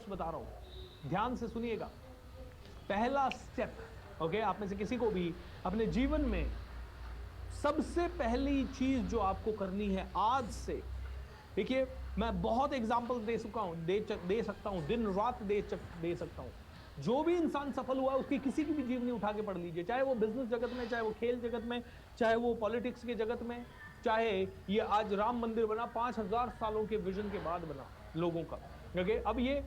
Steps बता रहा हूं, ध्यान से सुनिएगा। पहला स्टेप, ओके, आप में से किसी को भी अपने जीवन में सबसे पहली चीज जो आपको करनी है आज से, देखिए मैं बहुत एग्जाम्पल दे चुका हूं, दे सकता हूं, दिन रात दे सकता हूं। जो भी इंसान सफल हुआ उसकी किसी की भी जीवनी उठा के पढ़ लीजिए, चाहे वो बिजनेस जगत में, चाहे वो खेल जगत में, चाहे वो पॉलिटिक्स के जगत में, चाहे ये आज राम मंदिर बना 5000 सालों के विजन के बाद बना लोगों का। ओके, अब ये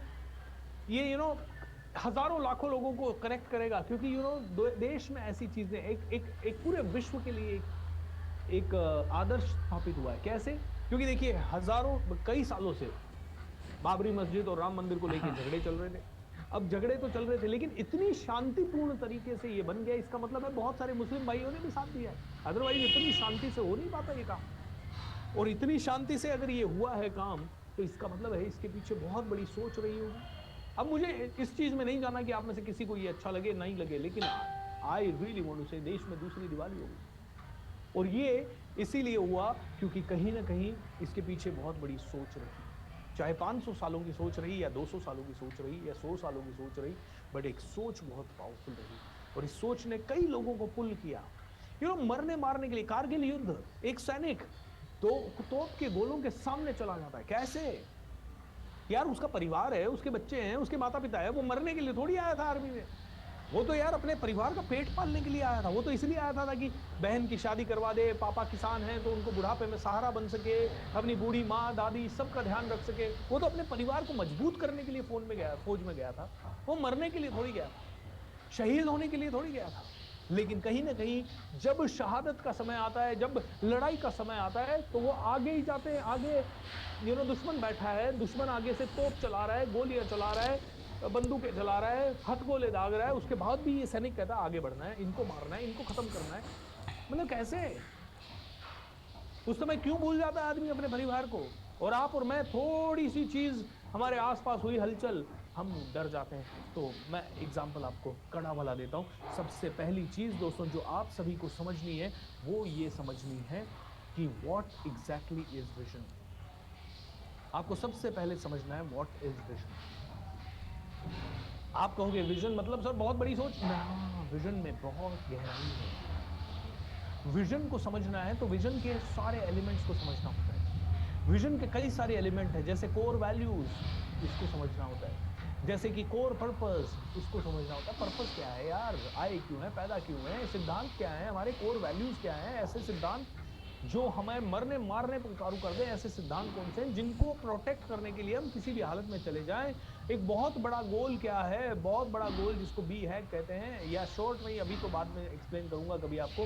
हजारों लाखों लोगों को कनेक्ट करेगा, क्योंकि देश में ऐसी चीजें एक पूरे विश्व के लिए एक आदर्श स्थापित हुआ है। कैसे? क्योंकि देखिए कई सालों से बाबरी मस्जिद और राम मंदिर को लेकर झगड़े चल रहे थे। अब झगड़े तो चल रहे थे, लेकिन इतनी शांतिपूर्ण तरीके से ये बन गया, इसका मतलब है बहुत सारे मुस्लिम भाइयों ने भी साथ दिया है, अदरवाइज इतनी शांति से हो नहीं पाता ये काम। और इतनी शांति से अगर ये हुआ है काम, तो इसका मतलब है इसके पीछे बहुत बड़ी सोच रही होगी। अब मुझे इस चीज में नहीं जाना कि आप में से किसी को ये अच्छा लगे नहीं लगे, लेकिन आई रियली वांट टू से देश में दूसरी दिवाली होगी, और ये इसीलिए हुआ क्योंकि कहीं ना कहीं इसके पीछे बहुत बड़ी सोच रही, चाहे 500 सालों की सोच रही, या 200 सालों की सोच रही, या 100 सालों की सोच रही, बट एक सोच बहुत पावरफुल रही, और इस सोच ने कई लोगों को पुल किया। मरने मारने के लिए कारगिल युद्ध, एक सैनिक तोप के गोलों के सामने चला जाता है, कैसे यार? उसका परिवार है, उसके बच्चे हैं, उसके माता पिता है, वो मरने के लिए थोड़ी आया था आर्मी में। वो तो यार अपने परिवार का पेट पालने के लिए आया था। वो तो इसलिए आया था कि बहन की शादी करवा दे, पापा किसान हैं तो उनको बुढ़ापे में सहारा बन सके, अपनी बूढ़ी माँ दादी सबका ध्यान रख सके। वो तो अपने परिवार को मजबूत करने के लिए फौज में गया था। वो मरने के लिए थोड़ी गया था, शहीद होने के लिए थोड़ी गया था। लेकिन कहीं ना कहीं जब शहादत का समय आता है, जब लड़ाई का समय आता है, तो वो आगे ही जाते हैं। आगे दुश्मन बैठा है, दुश्मन आगे से तोप चला रहा है, गोलियां चला रहा है, बंदूकें चला रहा है, हथगोले दाग रहा है, उसके बाद भी ये सैनिक कहता है आगे बढ़ना है, इनको मारना है, इनको खत्म करना है। मतलब कैसे? उस समय क्यों भूल जाता है आदमी अपने परिवार को? और आप और मैं थोड़ी सी चीज, हमारे आसपास हुई हलचल, हम डर जाते हैं। तो मैं एग्जाम्पल आपको कड़ा वाला देता हूं। सबसे पहली चीज दोस्तों जो आप सभी को समझनी है, वो ये समझनी है कि व्हाट एग्जैक्टली इज विजन। आपको सबसे पहले समझना है व्हाट इज विजन। आप कहोगे विजन मतलब सर बहुत बड़ी सोच ना, विजन में बहुत गहराई है। विजन को समझना है तो विजन के सारे एलिमेंट्स को समझना होता है। विजन के कई सारे एलिमेंट हैं, जैसे कोर वैल्यूज, इसको समझना होता है। जैसे कि कोर पर्पस, इसको समझना होता है। पर्पस क्या है यार, आए क्यों है, पैदा क्यों है, सिद्धांत क्या है, हमारे कोर वैल्यूज क्या है, ऐसे सिद्धांत जो हमें मरने मारने पर उतारू कर दे, ऐसे सिद्धांत कौन से हैं जिनको प्रोटेक्ट करने के लिए हम किसी भी हालत में चले जाएं। एक बहुत बड़ा गोल क्या है, बहुत बड़ा गोल जिसको बी हैक कहते हैं, या शॉर्ट में, अभी तो बाद में एक्सप्लेन करूंगा कभी आपको,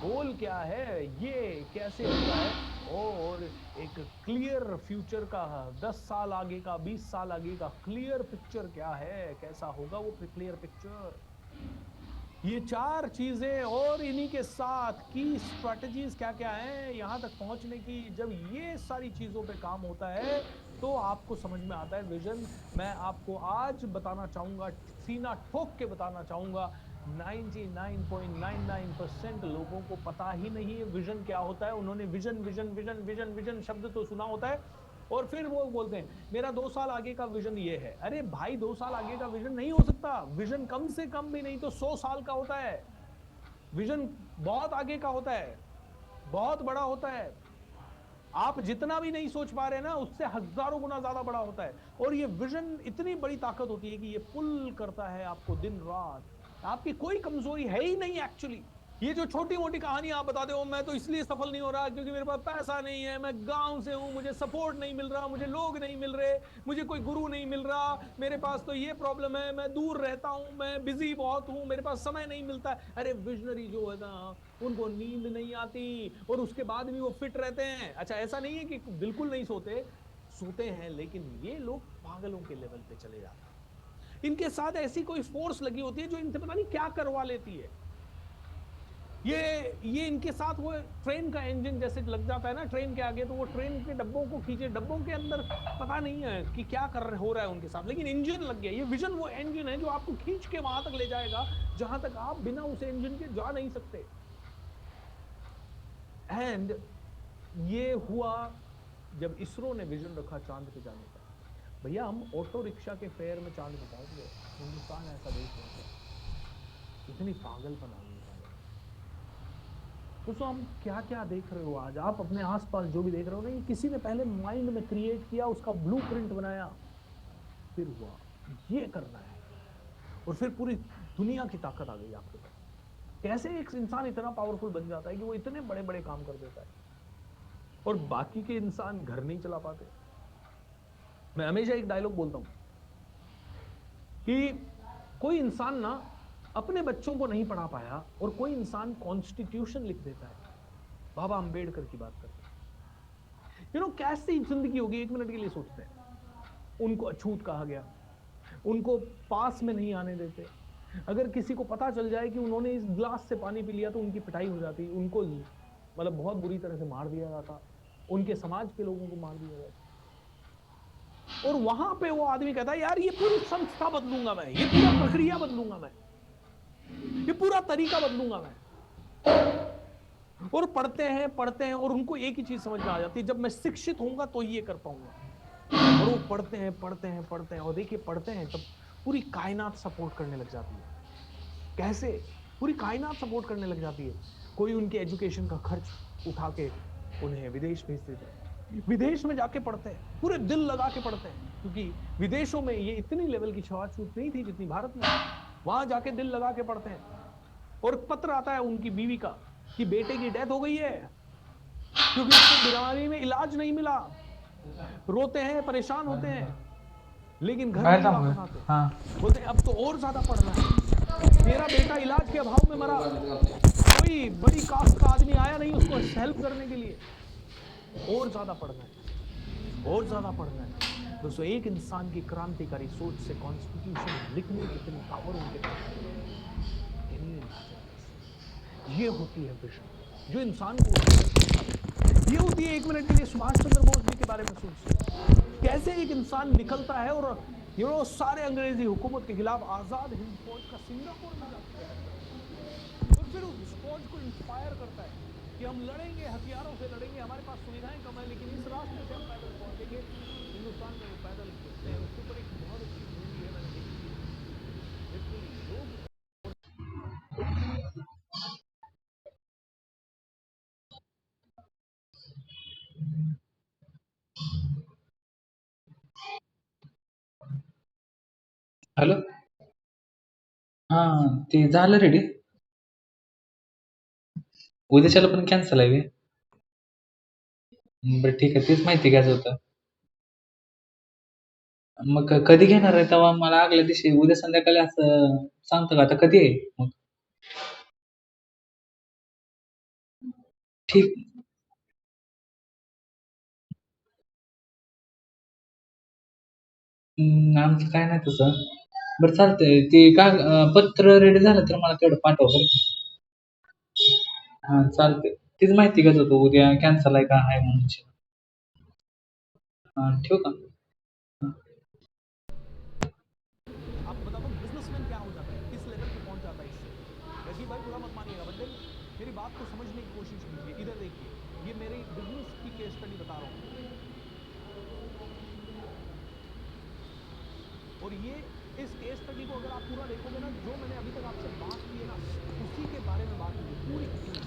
गोल क्या है, ये कैसे होता है, और एक क्लियर फ्यूचर का 10 साल आगे का, 20 साल आगे का क्लियर पिक्चर क्या है, कैसा होगा वो क्लियर पिक्चर। ये चार चीजें और इन्हीं के साथ की स्ट्रेटजीज क्या क्या हैं यहां तक पहुंचने की, जब ये सारी चीजों पे काम होता है तो आपको समझ में आता है विजन। मैं आपको आज बताना चाहूंगा, सीना ठोक के बताना चाहूंगा, 99.99% लोगों को पता ही नहीं है विजन क्या होता है। उन्होंने vision vision vision vision vision शब्द तो सुना होता है, और फिर वो बोलते हैं मेरा 2 साल आगे का विजन ये है। अरे भाई 2 साल आगे का विजन नहीं हो सकता, विजन कम से कम भी नहीं तो 100 साल का होता है। विजन बहुत आगे का होता है, बहुत बड़ा होता है। आप जितना भी नहीं सोच पा रहे ना, उससे हजारों गुना ज्यादा बड़ा होता है। और ये विजन इतनी बड़ी ताकत होती है कि ये पुल करता है आपको दिन रात। आपकी कोई कमजोरी है ही नहीं एक्चुअली। ये जो छोटी मोटी कहानी आप बताते हो, मैं तो इसलिए सफल नहीं हो रहा क्योंकि मेरे पास पैसा नहीं है, मैं गांव से हूं, मुझे सपोर्ट नहीं मिल रहा, मुझे लोग नहीं मिल रहे, मुझे कोई गुरु नहीं मिल रहा, मेरे पास तो ये प्रॉब्लम है, मैं दूर रहता हूं, मैं बिजी बहुत हूं, मेरे पास समय नहीं मिलता। अरे विजनरी जो है ना, उनको नींद नहीं आती और उसके बाद भी वो फिट रहते हैं। अच्छा, ऐसा नहीं है कि बिल्कुल नहीं सोते, सोते हैं, लेकिन ये लोग पागलों के लेवल पे चले जाते हैं। इनके साथ ऐसी कोई फोर्स लगी होती है जो इनसे पता नहीं क्या करवा लेती है। ये इनके साथ वो ट्रेन का इंजन जैसे लग जाता है ना ट्रेन के आगे, तो वो ट्रेन के डब्बों को खींचे, डब्बों के अंदर पता नहीं है कि क्या हो रहा है उनके साथ, लेकिन इंजन लग गया। ये विजन वो इंजन है जो आपको खींच के वहां तक ले जाएगा जहां तक आप बिना उस इंजन के जा नहीं सकते। एंड ये हुआ जब इसरो ने विजन रखा चांद पे जाने का। भैया हम ऑटो रिक्शा के फेयर में चार्ज बताओगे? हिंदुस्तान ऐसा देश नहीं है। इतनी पागलपन आ गई है। दोस्तों हम क्या क्या देख रहे हो आज, आप अपने आसपास जो भी देख रहे हो ना, ये किसी ने पहले माइंड में क्रिएट किया, उसका ब्लूप्रिंट बनाया, फिर हुआ ये करना है, और फिर पूरी दुनिया की ताकत आ गई आपके पास। कैसे एक इंसान इतना पावरफुल बन जाता है कि वो इतने बड़े बड़े काम कर देता है और बाकी के इंसान घर नहीं चला पाते। मैं हमेशा एक डायलॉग बोलता हूं कि कोई इंसान ना अपने बच्चों को नहीं पढ़ा पाया और कोई इंसान कॉन्स्टिट्यूशन लिख देता है। बाबा अंबेडकर की बात करते हैं। कैसी जिंदगी होगी, एक मिनट के लिए सोचते हैं। उनको अछूत कहा गया, उनको पास में नहीं आने देते। अगर किसी को पता चल जाए कि उन्होंने इस ग्लास से पानी पी लिया तो उनकी पिटाई हो जाती, उनको मतलब बहुत बुरी तरह से मार दिया जाता, उनके समाज के लोगों को मार दिया जाता। और वहां पे वो आदमी कहता है यार ये पूरी संस्था बदलूंगा मैं, ये पूरा प्रक्रिया बदलूंगा मैं, ये पूरा तरीका बदलूंगा मैं। और पढ़ते हैं और उनको एक ही चीज समझ में आ जाती है, जब मैं शिक्षित होऊंगा तो ये कर पाऊंगा। और वो पढ़ते हैं और देखिए पढ़ते हैं तब पूरी कायनात सपोर्ट करने लग जाती है। कैसे? पूरी कायनात सपोर्ट करने लग जाती है। कोई उनके एजुकेशन का खर्च उठा के उन्हें विदेश भेज देता है, विदेश में जाके पढ़ते हैं, पूरे दिल लगा के पढ़ते हैं, क्योंकि विदेशों में ये इतनी लेवल की छूट नहीं थी जितनी भारत में। वहां जाके दिल लगा के पढ़ते हैं और पत्र आता है उनकी बीवी का कि बेटे की डेथ हो गई है क्योंकि उसको बीमारी में इलाज नहीं मिला। रोते हैं, परेशान होते हैं, लेकिन घर नहीं वापस आते। बोलते हैं अब तो और ज्यादा पढ़ना है, मेरा बेटा इलाज के अभाव में मरा, कोई बड़ी कास्ट का आदमी आया नहीं उसको हेल्प करने के लिए, और ज्यादा पढ़ना है, और ज्यादा पढ़ना है। दोस्तों एक इंसान की क्रांतिकारी सोच से कॉन्स्टिट्यूशन लिखने की इतनी पावर उनके पास है। ये होती है विजन जो इंसान को, ये होती है। एक मिनट के लिए सुभाष चंद्र बोस जी के बारे में सोचिए, कैसे एक इंसान निकलता है और सारे अंग्रेजी हुकूमत के खिलाफ आजाद हिंद फौज का सिंगापुर में जाता है और फिर उस फौज को इंस्पायर करता है कि हम लड़ेंगे, हथियारों से लड़ेंगे, हमारे पास सुविधाएं कम है, लेकिन इस रास्ते से हम पैदल पहुंचेंगे। हिंदुस्तान में वो पैदल चलते हैं, उसके ऊपर एक बहुत अच्छी मूवी है, मैंने देखी, लोग हॅलो. हां, ते झालं रेडी. उद्याच्याला पण कॅन्सल आहे व्हय? बरं ठीक आहे. तेच माहिती घ्यायचं होतं. मग कधी घेणार आहे तेव्हा मला आदल्या दिवशी उद्या संध्याकाळी असं सांगतो का? आता कधी आहे मग? ठीक. आमचं काय नाही तसं. बरं चालतंय. ते पत्र रेडी झालं तर मला तेवढं पाठवा बरं का. हां, चालतंय. तीच माहिती घेत होतो उद्या कॅन्सल आहे का आहे म्हणून. हां, ठेवू का? हां. आपको बताता हूँ बिजनेसमैन क्या हो जाता है, किस लेवल पे पहुंच जाता है इससे। रजीब भाई बुरा मत मानिएगा, बट देन मेरी बात को समझने की कोशिश कीजिए। इधर देखिए, ये मेरी बिजनेस की केस स्टडी बता रहा हूँ, और ये इस केस स्टडी को अगर आप पूरा देखोगे ना, जो मैंने अभी तक आपसे बात की है ना, उसी के बारे में बात की है पूरी की पूरी।